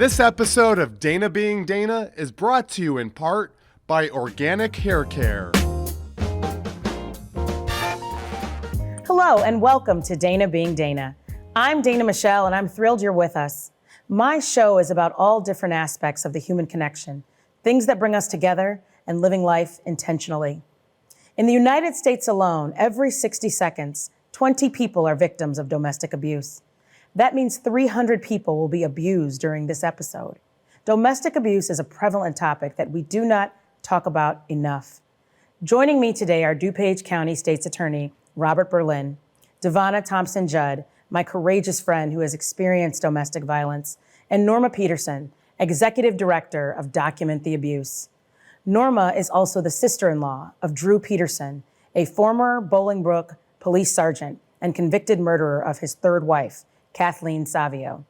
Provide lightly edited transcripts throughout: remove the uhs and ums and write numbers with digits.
This episode of Dana Being Dana is brought to you in part by Organic Hair Care. Hello and welcome to Dana Being Dana. I'm Dana Michelle and I'm thrilled you're with us. My show is about all different aspects of the human connection, things that bring us together and living life intentionally. In the United States alone, every 60 seconds, 20 people are victims of domestic abuse. That means 300 people will be abused during this episode. Domestic abuse is a prevalent topic that we do not talk about enough. Joining me today are DuPage County State's Attorney Robert Berlin, Devonna Judd, my courageous friend who has experienced domestic violence, and Norma Peterson, Executive Director of Document the Abuse. Norma is also the sister-in-law of Drew Peterson, a former Bolingbrook police sergeant and convicted murderer of his third wife, Kathleen Savio.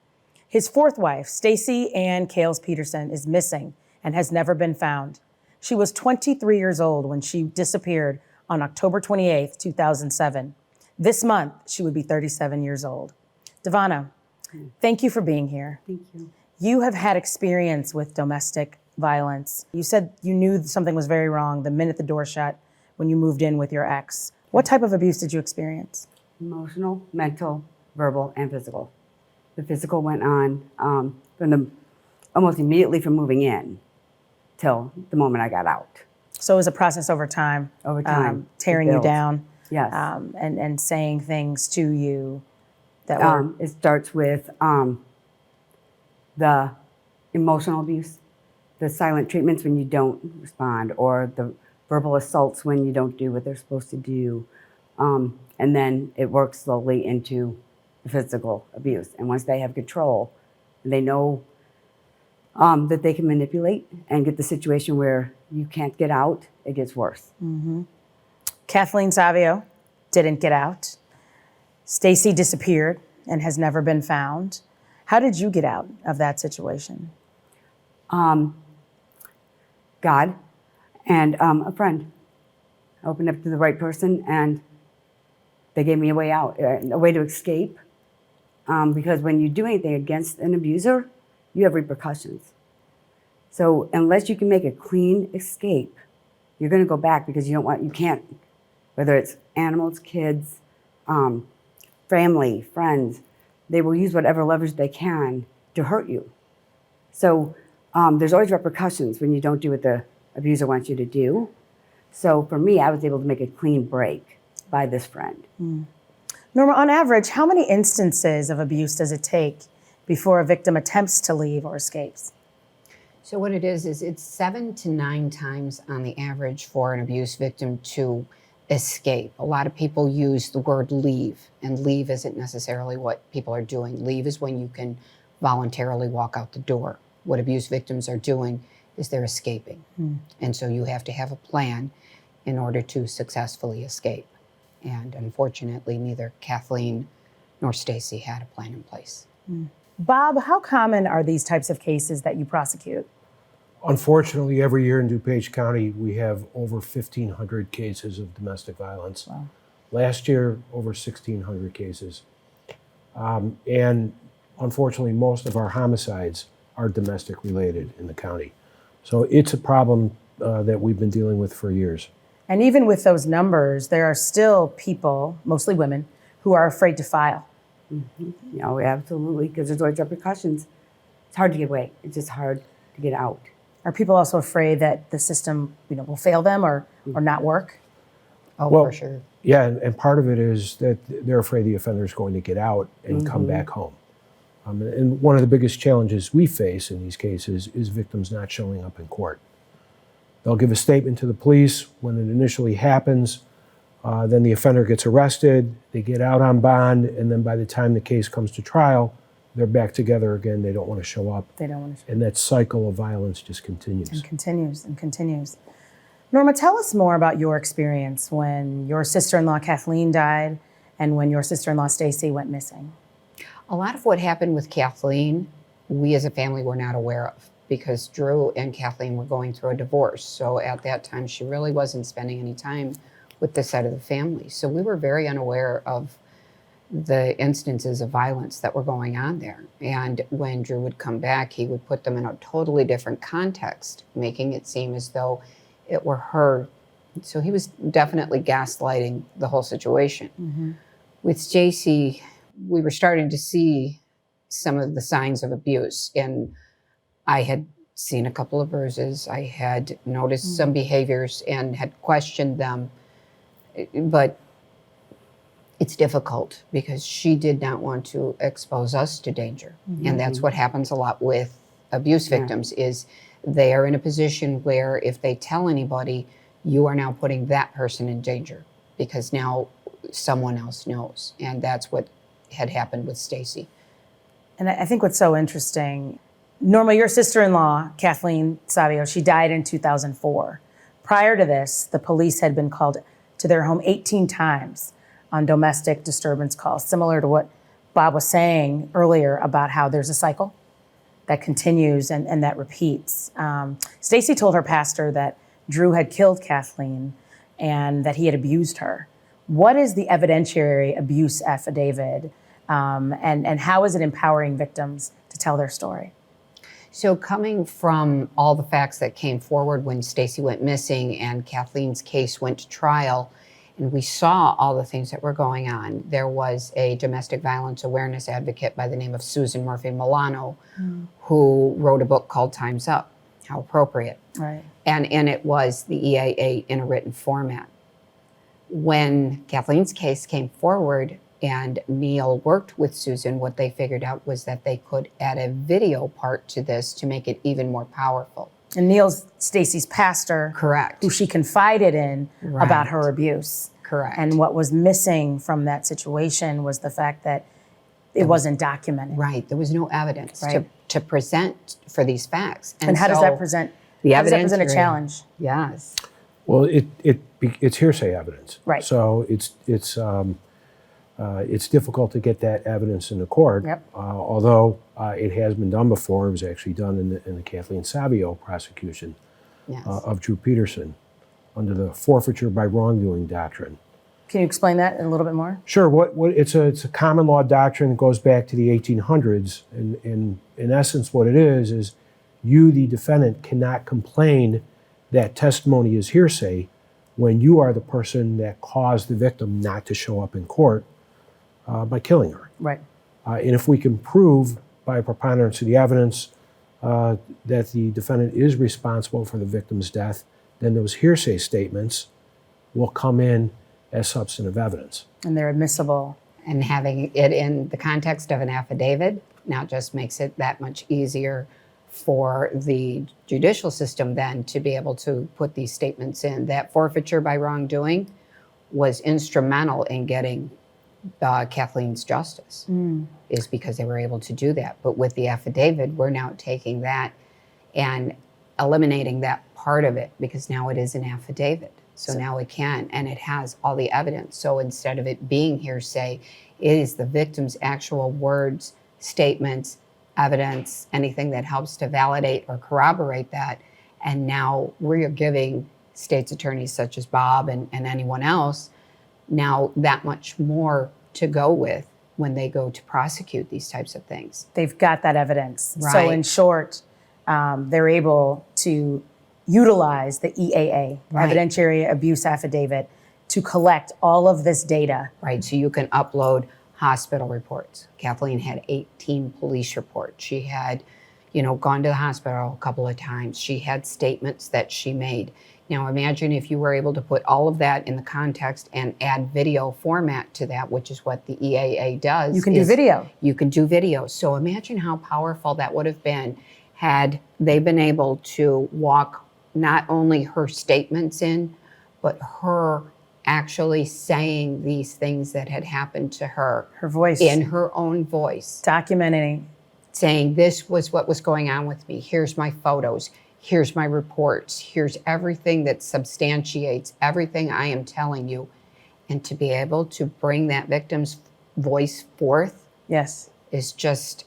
His fourth wife, Stacy Ann Cales Peterson, is missing and has never been found. She was 23 years old when she disappeared on October 28, 2007. This month, she would be 37 years old. Devonna, thank you for being here. Thank you. You have had experience with domestic violence. You said you knew something was very wrong the minute the door shut when you moved in with your ex. What type of abuse did you experience? Emotional, mental, verbal, and physical. The physical went on almost immediately from moving in till the moment I got out. So it was a process over time. Over time. Tearing you down. Yes. And saying things to you that were... It starts with the emotional abuse, the silent treatments when you don't respond, or the verbal assaults when you don't do what they're supposed to do. And then it works slowly into the physical abuse. And once they have control, they know that they can manipulate and get the situation where you can't get out, it gets worse. Mm-hmm. Kathleen Savio didn't get out. Stacy disappeared and has never been found. How did you get out of that situation? God and a friend. I opened up to the right person and they gave me a way out, a way to escape. Because when you do anything against an abuser, you have repercussions. So unless you can make a clean escape, you're going to go back because you can't, whether it's animals, kids, family, friends, they will use whatever leverage they can to hurt you. So there's always repercussions when you don't do what the abuser wants you to do. So for me, I was able to make a clean break by this friend. Mm. Norma, on average, how many instances of abuse does it take before a victim attempts to leave or escapes? So what it is it's 7 to 9 times on the average for an abuse victim to escape. A lot of people use the word leave, and leave isn't necessarily what people are doing. Leave is when you can voluntarily walk out the door. What abuse victims are doing is they're escaping. Mm. And so you have to have a plan in order to successfully escape. And unfortunately, neither Kathleen nor Stacy had a plan in place. Mm. Bob, how common are these types of cases that you prosecute? Unfortunately, every year in DuPage County, we have over 1,500 cases of domestic violence. Wow. Last year, over 1,600 cases. And unfortunately, most of our homicides are domestic related in the county. So it's a problem that we've been dealing with for years. And even with those numbers, there are still people, mostly women, who are afraid to file. Mm-hmm. Oh, absolutely, because there's always repercussions. It's hard to get away. It's just hard to get out. Are people also afraid that the system, will fail them or not work? Oh, well, for sure. Yeah, and part of it is that they're afraid the offender is going to get out and come back home. And one of the biggest challenges we face in these cases is victims not showing up in court. They'll give a statement to the police when it initially happens. Then the offender gets arrested, they get out on bond, and then by the time the case comes to trial, they're back together again. They don't want to show up. They don't want to show up. And that cycle of violence just continues. And continues and continues. Norma, tell us more about your experience when your sister-in-law Kathleen died and when your sister-in-law Stacy went missing. A lot of what happened with Kathleen, we as a family were not aware of, because Drew and Kathleen were going through a divorce. So at that time, she really wasn't spending any time with this side of the family. So we were very unaware of the instances of violence that were going on there. And when Drew would come back, he would put them in a totally different context, making it seem as though it were her. So he was definitely gaslighting the whole situation. With Stacy, we were starting to see some of the signs of abuse. And I had seen a couple of bruises. I had noticed some behaviors and had questioned them. But it's difficult because she did not want to expose us to danger. And that's what happens a lot with abuse victims is they are in a position where if they tell anybody, you are now putting that person in danger because now someone else knows. And that's what had happened with Stacy. And I think what's so interesting, Norma, your sister-in-law, Kathleen Savio, she died in 2004. Prior to this, the police had been called to their home 18 times on domestic disturbance calls, similar to what Bob was saying earlier about how there's a cycle that continues and that repeats. Stacy told her pastor that Drew had killed Kathleen and that he had abused her. What is the evidentiary abuse affidavit, and how is it empowering victims to tell their story? So coming from all the facts that came forward when Stacy went missing and Kathleen's case went to trial, and we saw all the things that were going on, there was a domestic violence awareness advocate by the name of Susan Murphy Milano who wrote a book called Time's Up, How Appropriate. Right. And it was the EAA in a written format. When Kathleen's case came forward and Neil worked with Susan, what they figured out was that they could add a video part to this to make it even more powerful. And Neil's Stacy's pastor. Correct. Who she confided in about her abuse. Correct. And what was missing from that situation was the fact that it wasn't documented. Right. There was no evidence Right. to present for these facts. And how does that present? The how does that evidence present a challenge? Yes. Well, it's hearsay evidence. Right. So it's difficult to get that evidence in the court. Yep. Although it has been done before. It was actually done in the Kathleen Savio prosecution Yes. of Drew Peterson under the forfeiture by wrongdoing doctrine. Can you explain that a little bit more? Sure. It's a common law doctrine that goes back to the 1800s. And in essence, what it is you, the defendant, cannot complain that testimony is hearsay when you are the person that caused the victim not to show up in court by killing her. Right. And if we can prove by a preponderance of the evidence that the defendant is responsible for the victim's death, then those hearsay statements will come in as substantive evidence. And they're admissible. And having it in the context of an affidavit now just makes it that much easier for the judicial system then to be able to put these statements in. That forfeiture by wrongdoing was instrumental in getting Kathleen's justice, is because they were able to do that. But with the affidavit, we're now taking that and eliminating that part of it because now it is an affidavit. So now it can, and it has all the evidence. So instead of it being hearsay, it is the victim's actual words, statements, evidence, anything that helps to validate or corroborate that. And now we're giving state's attorneys such as Bob and anyone else now that much more to go with when they go to prosecute these types of things. They've got that evidence. Right. So in short, they're able to utilize the EAA, Right. evidentiary abuse affidavit, to collect all of this data. Right, so you can upload hospital reports. Kathleen had 18 police reports. She had, gone to the hospital a couple of times. She had statements that she made. Now imagine if you were able to put all of that in the context and add video format to that, which is what the EAA does. You can do video. You can do video. So imagine how powerful that would have been had they been able to walk not only her statements in, but her actually saying these things that had happened to her. Her voice. In her own voice. Documenting. Saying, this was what was going on with me. Here's my photos. Here's my reports. Here's everything that substantiates everything I am telling you. And to be able to bring that victim's voice forth. Yes. Is just,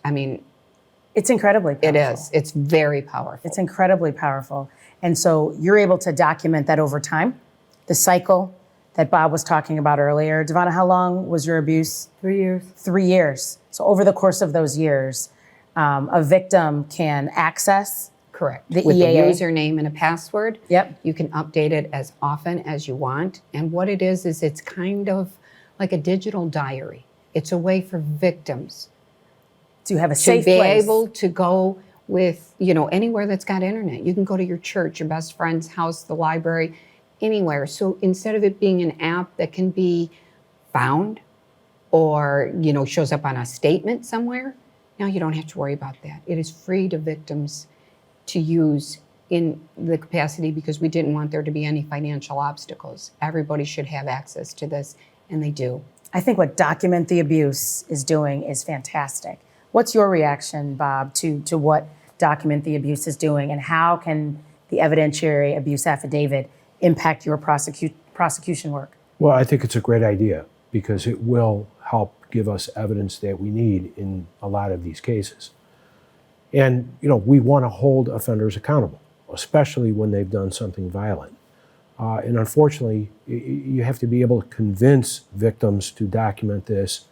it's incredibly powerful. It is. It's very powerful. It's incredibly powerful. And so you're able to document that over time, the cycle, that Bob was talking about earlier. Devonna, how long was your abuse? 3 years. 3 years. So over the course of those years, a victim can access Correct. the With EAA. a username and a password. Yep. You can update it as often as you want. And what it is it's kind of like a digital diary. It's a way for victims to have a to safe be place. able to go with, anywhere that's got internet. You can go to your church, your best friend's house, the library, anywhere. So instead of it being an app that can be found or, shows up on a statement somewhere, now you don't have to worry about that. It is free to victims to use in the capacity because we didn't want there to be any financial obstacles. Everybody should have access to this, and they do. I think what Document the Abuse is doing is fantastic. What's your reaction, Bob, to what Document the Abuse is doing, and how can the evidentiary abuse affidavit impact your prosecution work? Well, I think it's a great idea because it will help give us evidence that we need in a lot of these cases. And, we want to hold offenders accountable, especially when they've done something violent. And unfortunately, you have to be able to convince victims to document this,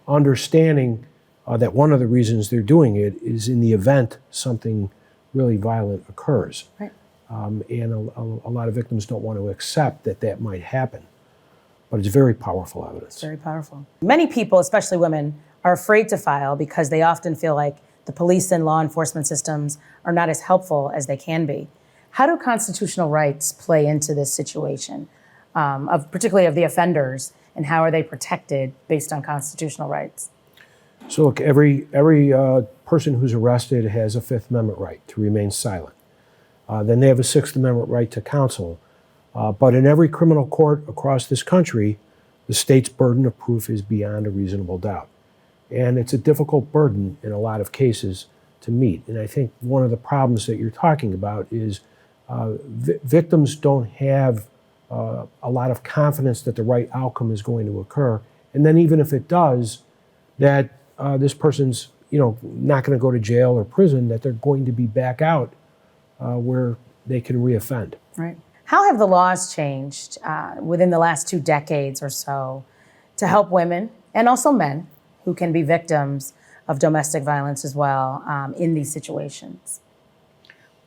understanding that one of the reasons they're doing it is in the event something really violent occurs. Right. And a lot of victims don't want to accept that that might happen. But it's very powerful evidence. It's very powerful. Many people, especially women, are afraid to file because they often feel like the police and law enforcement systems are not as helpful as they can be. How do constitutional rights play into this situation, particularly of the offenders, and how are they protected based on constitutional rights? So look, every person who's arrested has a Fifth Amendment right to remain silent. Then they have a Sixth Amendment right to counsel. But in every criminal court across this country, the state's burden of proof is beyond a reasonable doubt. And it's a difficult burden in a lot of cases to meet. And I think one of the problems that you're talking about is victims don't have a lot of confidence that the right outcome is going to occur. And then even if it does, that this person's not going to go to jail or prison, that they're going to be back out where they can reoffend. Right. How have the laws changed within the last 2 decades or so to help women and also men who can be victims of domestic violence as well in these situations?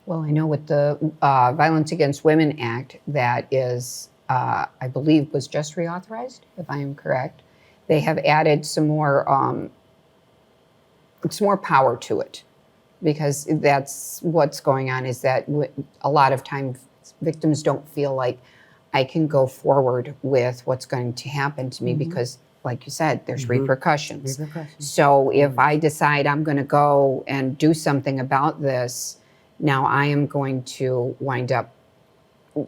Well, I know with the Violence Against Women Act that is, I believe, was just reauthorized, if I am correct. They have added some more power to it because that's what's going on is that a lot of times victims don't feel like I can go forward with what's going to happen to me because, like you said, there's repercussions. So if I decide I'm going to go and do something about this, now I am going to wind up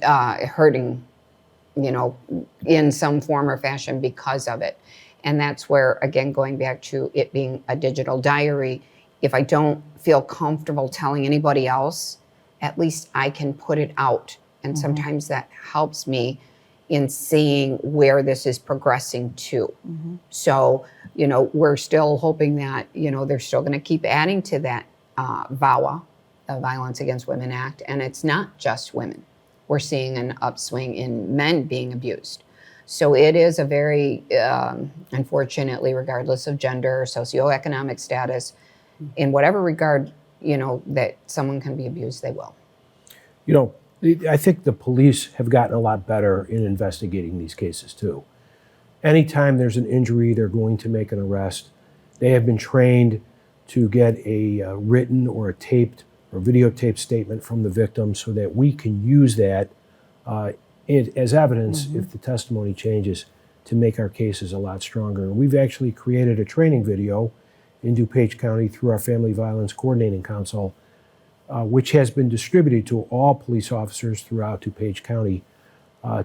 hurting, in some form or fashion because of it. And that's where, again, going back to it being a digital diary, if I don't feel comfortable telling anybody else, at least I can put it out. And sometimes that helps me in seeing where this is progressing to. So, we're still hoping that, they're still going to keep adding to that VAWA, the Violence Against Women Act. And it's not just women. We're seeing an upswing in men being abused. So it is a very, unfortunately, regardless of gender, socioeconomic status, in whatever regard, that someone can be abused, they will. I think the police have gotten a lot better in investigating these cases too. Anytime there's an injury, they're going to make an arrest. They have been trained to get a written or a taped or videotaped statement from the victim so that we can use that as evidence if the testimony changes to make our cases a lot stronger. And we've actually created a training video in DuPage County through our Family Violence Coordinating Council, which has been distributed to all police officers throughout DuPage County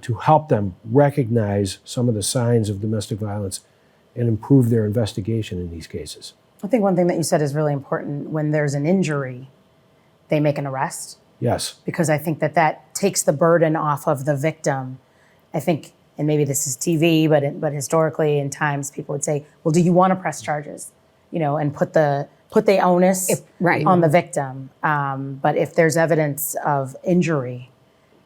to help them recognize some of the signs of domestic violence and improve their investigation in these cases. I think one thing that you said is really important. When there's an injury, they make an arrest. Yes. Because I think that takes the burden off of the victim. I think, and maybe this is TV, but historically in times people would say, well, do you want to press charges? And put the onus on the victim. But if there's evidence of injury,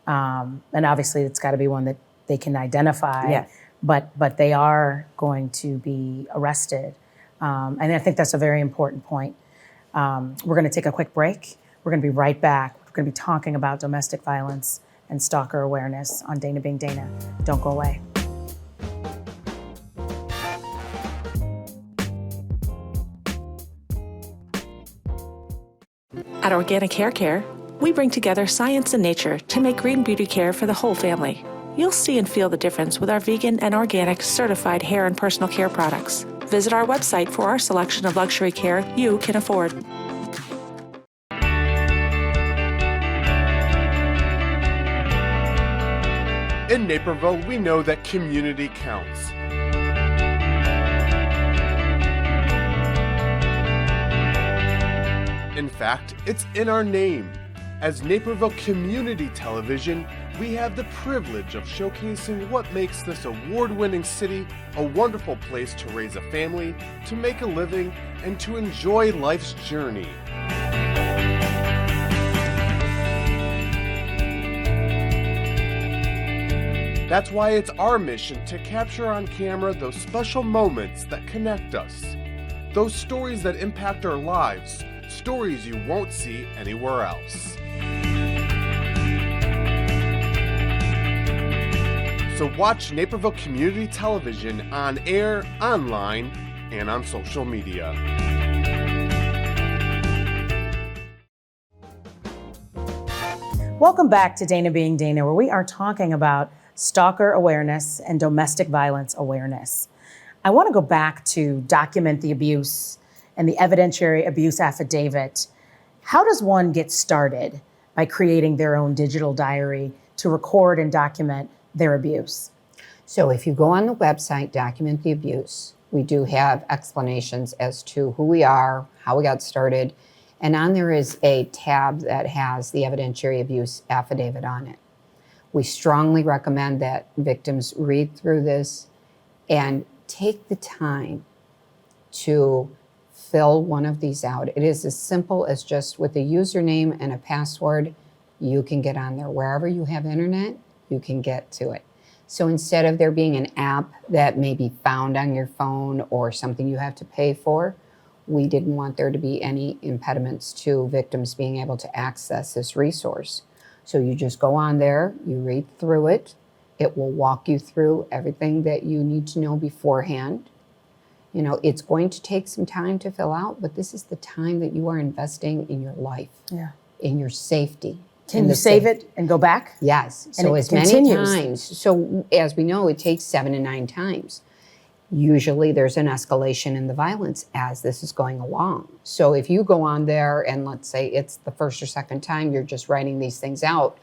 and obviously it's got to be one that they can identify. Yes. But they are going to be arrested. And I think that's a very important point. We're going to take a quick break. We're going to be right back. We're going to be talking about domestic violence and stalker awareness on Dana Being Dana. Don't go away. At Organic Hair Care, we bring together science and nature to make green beauty care for the whole family. You'll see and feel the difference with our vegan and organic certified hair and personal care products. Visit our website for our selection of luxury care you can afford. In Naperville, we know that community counts. In fact, it's in our name. As Naperville Community Television, we have the privilege of showcasing what makes this award-winning city a wonderful place to raise a family, to make a living, and to enjoy life's journey. That's why it's our mission to capture on camera those special moments that connect us. Those stories that impact our lives, stories you won't see anywhere else. So watch Naperville Community Television on air, online, and on social media. Welcome back to Dana Being Dana, where we are talking about stalker awareness and domestic violence awareness. I want to go back to document the abuse and the evidentiary abuse affidavit. How does one get started by creating their own digital diary to record and document their abuse? So if you go on the website, Document the Abuse, we do have explanations as to who we are, how we got started, and on there is a tab that has the evidentiary abuse affidavit on it. We strongly recommend that victims read through this and take the time to fill one of these out. It is as simple as just with a username and a password, you can get on there. Wherever you have internet, you can get to it. So instead of there being an app that may be found on your phone or something you have to pay for, we didn't want there to be any impediments to victims being able to access this resource. So you just go on there, you read through it. It will walk you through everything that you need to know beforehand. You know, it's going to take some time to fill out, but this is the time that you are investing in your life, in your safety. Can you save it and go back? Yes. And so it as continues. many times. So as we know, it takes 7 to 9 times. Usually there's an escalation in the violence as this is going along. So if you go on there and let's say it's the first or second time you're just writing these things out,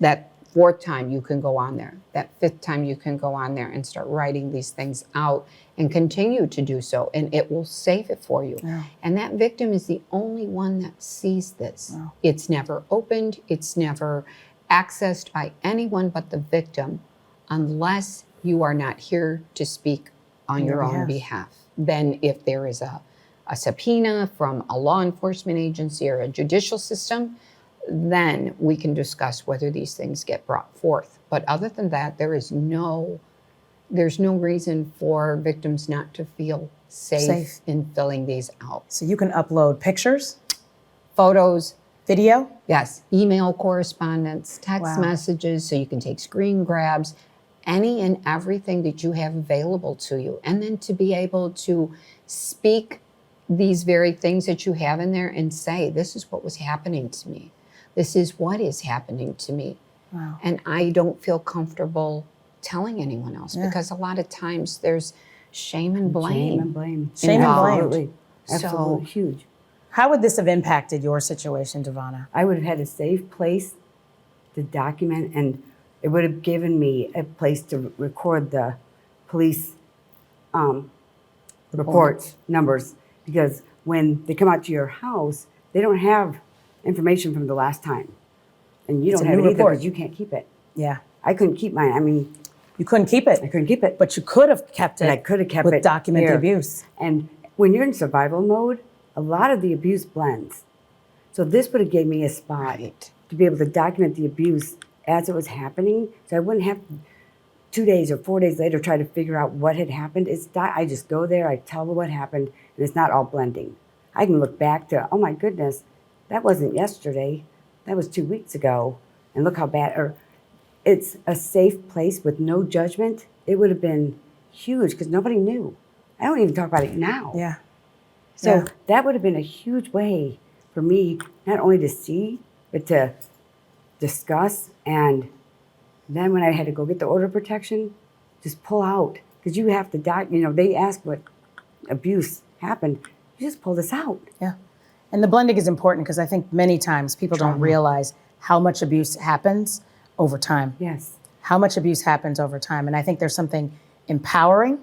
that 4th time you can go on there. That 5th time you can go on there and start writing these things out and continue to do so, and it will save it for you. Yeah. And that victim is the only one that sees this. Wow. It's never opened, it's never accessed by anyone but the victim unless you are not here to speak on your own behalf. Then if there is a subpoena from a law enforcement agency or a judicial system, then we can discuss whether these things get brought forth. But other than that, there's no reason for victims not to feel safe in filling these out. So you can upload pictures, Photos, video. yes, email correspondence, text messages, so you can take screen grabs, any and everything that you have available to you. And then to be able to speak these very things that you have in there and say, this is what was happening to me. This is what is happening to me. Wow. And I don't feel comfortable telling anyone else because a lot of times there's shame and blame. Shame and blame. Shame and blame. Absolutely. Absolutely So- huge. How would this have impacted your situation, Devonna? I would have had a safe place to document, and it would have given me a place to record the police report numbers, because when they come out to your house, they don't have information from the last time. And you It's don't a have new it either report. because you can't keep it. Yeah. I couldn't keep mine. I mean, You couldn't keep I it, couldn't keep it. but you could have kept it. But I could have kept with it document the here. abuse. And when you're in survival mode, a lot of the abuse blends. So this would have gave me a spot to be able to document the abuse as it was happening, so I wouldn't have to 2 days or 4 days later try to figure out what had happened. I just go there, I tell them what happened, and it's not all blending. I can look back to, oh my goodness, that wasn't yesterday, that was 2 weeks ago, and look how bad, or it's a safe place with no judgment. It would have been huge because nobody knew. I don't even talk about it now. Yeah. So Yeah. that would have been a huge way for me not only to see, but to discuss. And then when I had to go get the order of protection, just pull out. Because you have to die. You know, they ask what abuse happened. You just pull this out. Yeah. And the blending is important because I think many times people don't realize how much abuse happens over time. Yes. How much abuse happens over time. And I think there's something empowering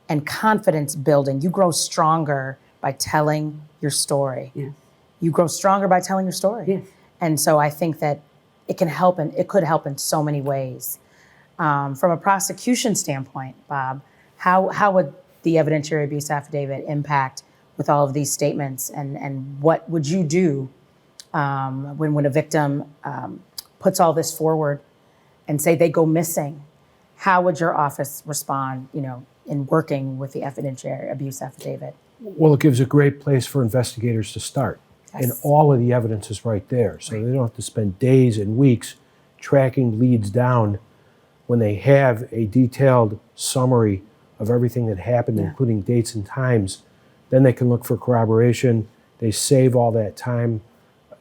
and confidence building. You grow stronger by telling your story. Yes. You grow stronger by telling your story. Yes. And so I think that it can help, and it could help in so many ways. From a prosecution standpoint, Bob, how would the evidentiary abuse affidavit impact with all of these statements, and what would you do when a victim puts all this forward and say they go missing? How would your office respond, in working with the evidentiary abuse affidavit? Well, it gives a great place for investigators to start. Yes. And all of the evidence is right there. So they don't have to spend days and weeks tracking leads down when they have a detailed summary of everything that happened, including dates and times. Then they can look for corroboration. They save all that time.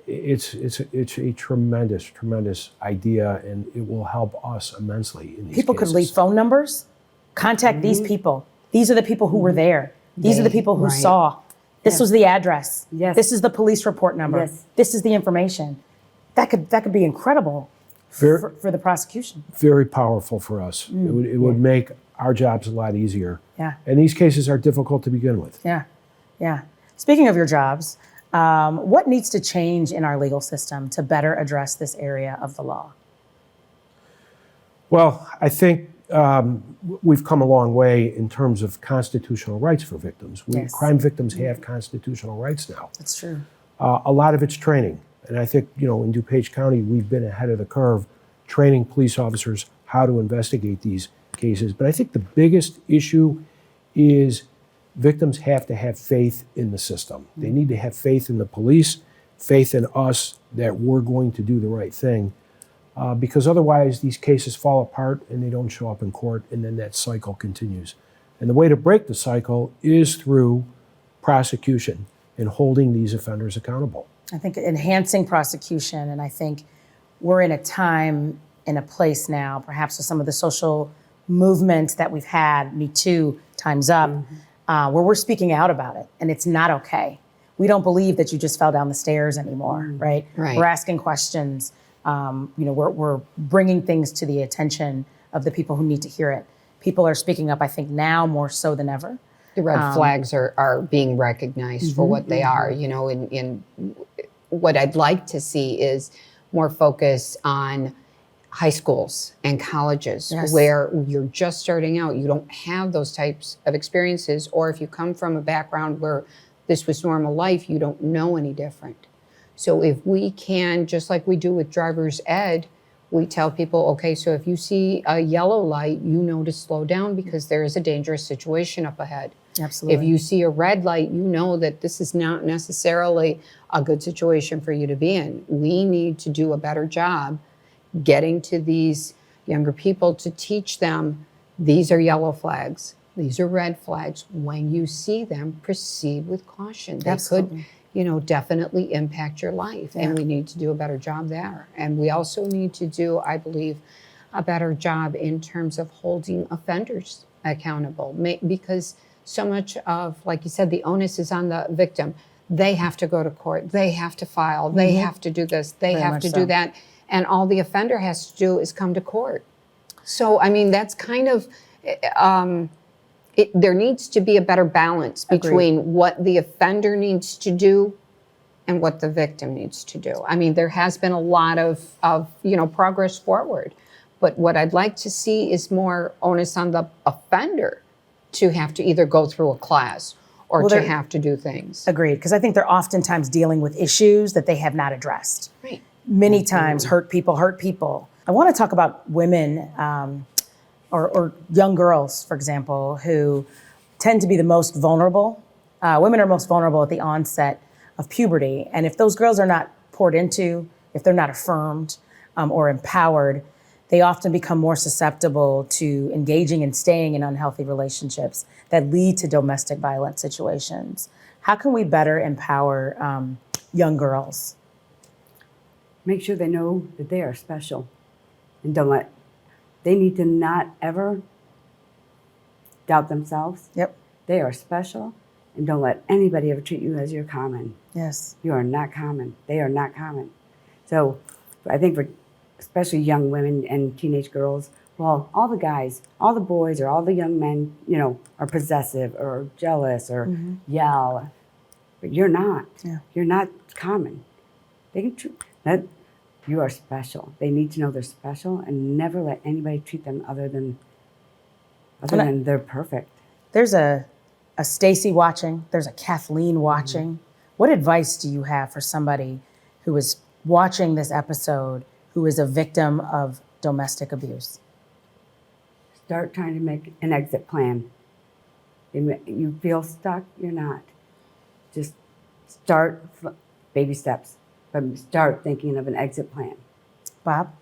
It's a tremendous, tremendous idea, and it will help us immensely in these People cases. could leave phone numbers, contact these people. These are the people who were there. These are the people who saw. This was the address. Yes. This is the police report number. Yes. This is the information. That could be incredible for the prosecution. Very powerful for us. It would make our jobs a lot easier. Yeah. And these cases are difficult to begin with. Yeah. Yeah. Speaking of your jobs, what needs to change in our legal system to better address this area of the law? Well, I think we've come a long way in terms of constitutional rights for victims. Yes. Crime victims have constitutional rights now. That's true. A lot of it's training. And I think, in DuPage County, we've been ahead of the curve training police officers how to investigate these cases. But I think the biggest issue is victims have to have faith in the system. They need to have faith in the police, faith in us that we're going to do the right thing. Because otherwise these cases fall apart and they don't show up in court, and then that cycle continues. And the way to break the cycle is through prosecution and holding these offenders accountable. I think enhancing prosecution, and I think we're in a time, in a place now, perhaps with some of the social movements that we've had, Me Too, Time's Up, where we're speaking out about it, and it's not okay. We don't believe that you just fell down the stairs anymore, right? Right. We're asking questions. We're bringing things to the attention of the people who need to hear it. People are speaking up, I think, now more so than ever. The red flags are being recognized for what they are. In what I'd like to see is more focus on high schools and colleges where you're just starting out. You don't have those types of experiences, or if you come from a background where this was normal life, you don't know any different. So if we can, just like we do with driver's ed, we tell people, okay, so if you see a yellow light, you know to slow down because there is a dangerous situation up ahead. Absolutely. If you see a red light, you know that this is not necessarily a good situation for you to be in. We need to do a better job getting to these younger people to teach them these are yellow flags, these are red flags. When you see them, proceed with caution. They Absolutely. could definitely impact your life. And we need to do a better job there. And we also need to do, I believe, a better job in terms of holding offenders accountable. Because so much of, like you said, the onus is on the victim. They have to go to court. They have to file. They have to do this. They Very have much to so. do that. And all the offender has to do is come to court. So, I mean, that's kind of... there needs to be a better balance between what the offender needs to do and what the victim needs to do. I mean, there has been a lot of progress forward, but what I'd like to see is more onus on the offender to have to either go through a class or to have to do things. Agreed, because I think they're oftentimes dealing with issues that they have not addressed. Right. Many times hurt people. I want to talk about women or young girls, for example, who tend to be the most vulnerable. Women are most vulnerable at the onset of puberty. And if those girls are not poured into, if they're not affirmed or empowered, they often become more susceptible to engaging and staying in unhealthy relationships that lead to domestic violence situations. How can we better empower young girls? Make sure they know that they are special, and they need to not ever doubt themselves. Yep. They are special, and don't let anybody ever treat you as you're common. Yes. You are not common. They are not common. So I think for especially young women and teenage girls, well, all the guys, all the boys, or all the young men, are possessive or jealous or yell. But you're not. Yeah. You're not common. They can that you are special. They need to know they're special, and never let anybody treat them other than they're perfect. There's a Stacy watching, there's a Kathleen watching. What advice do you have for somebody who is watching this episode who is a victim of domestic abuse? Start trying to make an exit plan. You feel stuck, you're not. Just start baby steps, but start thinking of an exit plan. Bob?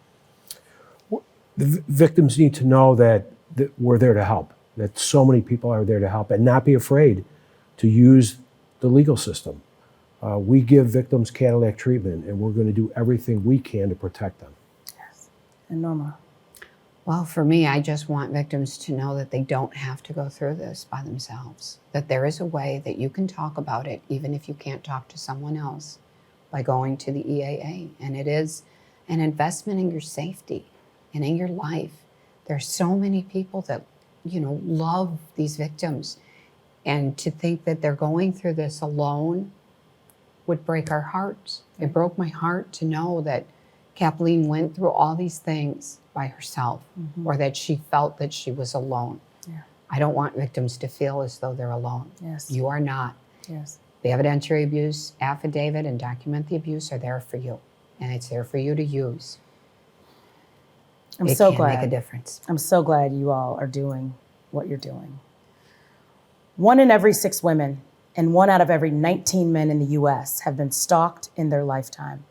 The victims need to know that we're there to help, that so many people are there to help, and not be afraid to use the legal system. We give victims Cadillac treatment, and we're going to do everything we can to protect them. Yes. And Norma? Well, for me, I just want victims to know that they don't have to go through this by themselves, that there is a way that you can talk about it, even if you can't talk to someone else, by going to the EAA. And it is an investment in your safety and in your life. There's so many people that, love these victims. And to think that they're going through this alone would break our hearts. It broke my heart to know that Kathleen went through all these things by herself, or that she felt that she was alone. Yeah. I don't want victims to feel as though they're alone. Yes. You are not. Yes. The evidentiary abuse affidavit and document the abuse are there for you, and it's there for you to use. I'm It so can glad. make a difference. I'm so glad you all are doing what you're doing. 1 in every 6 women and 1 out of every 19 men in the US have been stalked in their lifetime.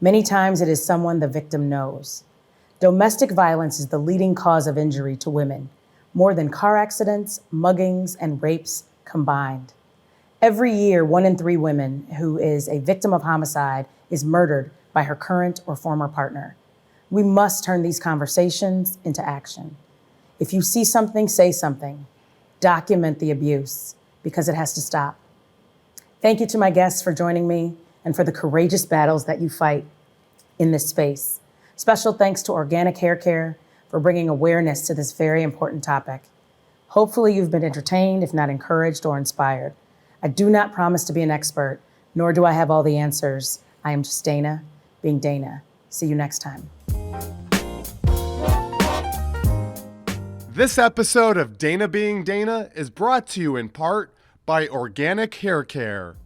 Many times it is someone the victim knows. Domestic violence is the leading cause of injury to women, more than car accidents, muggings, and rapes combined. Every year, 1 in 3 women who is a victim of homicide is murdered by her current or former partner. We must turn these conversations into action. If you see something, say something. Document the abuse, because it has to stop. Thank you to my guests for joining me and for the courageous battles that you fight in this space. Special thanks to Organic Hair Care for bringing awareness to this very important topic. Hopefully you've been entertained, if not encouraged or inspired. I do not promise to be an expert, nor do I have all the answers. I am just Dana, being Dana. See you next time. This episode of Dana Being Dana is brought to you in part by Organic Hair Care.